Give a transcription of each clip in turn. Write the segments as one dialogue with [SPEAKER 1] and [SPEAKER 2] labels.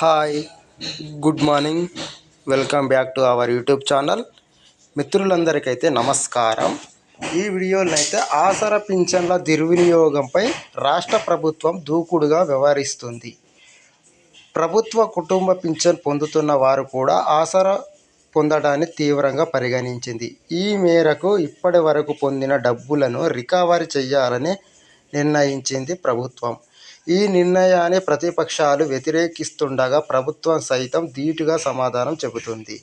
[SPEAKER 1] Hi, good morning. Welcome back to our YouTube channel. మిత్రులందరికైతే నమస్కారం. ఈ వీడియోలో అయితే ఆసరా పింఛన్ల దుర్వినియోగంపై రాష్ట్ర ప్రభుత్వం దూకుడుగా వ్యవహరిస్తుంది. ప్రభుత్వ కుటుంబ పింఛన్ పొందుతున్న వారు కూడా ఆసరా పొందడాన్ని తీవ్రంగా పరిగణించింది. ఈ మేరకు ఇప్పటి వరకు పొందిన డబ్బులను రికవరీ చేయాలని నిర్ణయించింది ప్రభుత్వం. ఈ నిర్ణయాన్ని ప్రతిపక్షాలు వ్యతిరేకిస్తుండగా ప్రభుత్వం సైతం ధీటుగా సమాధానం చెబుతుంది.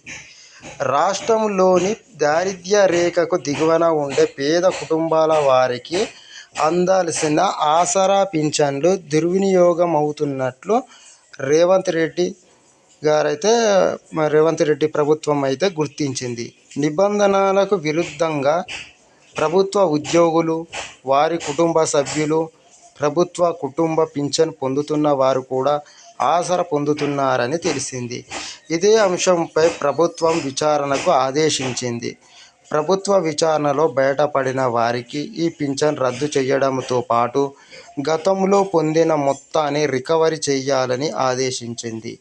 [SPEAKER 1] రాష్ట్రంలోని దారిద్ర్య రేఖకు దిగువన ఉండే పేద కుటుంబాల వారికి అందాల్సిన ఆసరా పింఛన్లు దుర్వినియోగం అవుతున్నట్లు రేవంత్ రెడ్డి ప్రభుత్వం అయితే గుర్తించింది. నిబంధనలకు విరుద్ధంగా ప్రభుత్వ ఉద్యోగులు, వారి కుటుంబ సభ్యులు, ప్రభుత్వ కుటుంబ పింఛన్ పొందుతున్న వారు కూడా ఆసరా పొందుతున్నారని తెలిసింది. ఇదే అంశంపై ప్రభుత్వం విచారణకు ఆదేశించింది. ప్రభుత్వ విచారణలో బయటపడిన వారికి ఈ పింఛన్ రద్దు చేయడంతో పాటు గతంలో పొందిన మొత్తాన్ని రికవరీ చేయాలని ఆదేశించింది.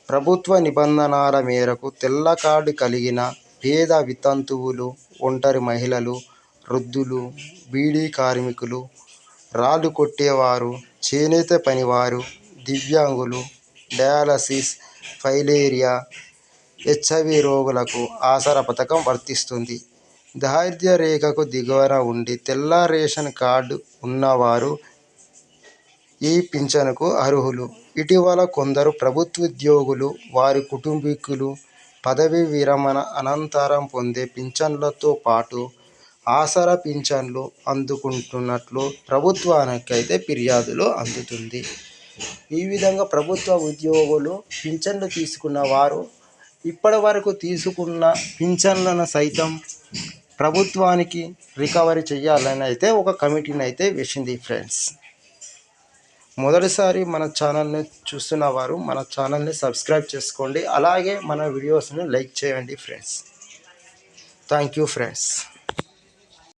[SPEAKER 1] ప్రభుత్వ నిబంధనల మేరకు తెల్ల కార్డు కలిగిన పేద వితంతువులు, ఒంటరి మహిళలు, వృద్ధులు, బీడీ కార్మికులు, రాళ్లు కొట్టేవారు, చేనేత పనివారు, దివ్యాంగులు, డయాలసిస్, ఫైలేరియా, హెచ్ఐవి రోగులకు ఆసరా పథకం వర్తిస్తుంది. దారిద్ర్య రేఖకు దిగువన ఉండి తెల్ల రేషన్ కార్డు ఉన్నవారు ఈ పింఛన్కు అర్హులు. ఇటీవల కొందరు ప్రభుత్వోద్యోగులు, వారి కుటుంబీకులు పదవీ విరమణ అనంతరం పొందే పింఛన్లతో పాటు ఆసరా పింఛన్లు అందుకుంటున్నట్లు ప్రభుత్వానికైతే ఫిర్యాదులు అందుతుంది. ఈ విధంగా ప్రభుత్వ ఉద్యోగులు పింఛన్లు తీసుకున్న వారు ఇప్పటి వరకు తీసుకున్న పింఛన్లను సైతం ప్రభుత్వానికి రికవరీ చేయాలని అయితే ఒక కమిటీని అయితే వేసింది. ఫ్రెండ్స్, మొదటిసారి మన ఛానల్ని చూస్తున్న వారు మన ఛానల్ని సబ్స్క్రైబ్ చేసుకోండి. అలాగే మన వీడియోస్ని లైక్ చేయండి ఫ్రెండ్స్. Thank you friends.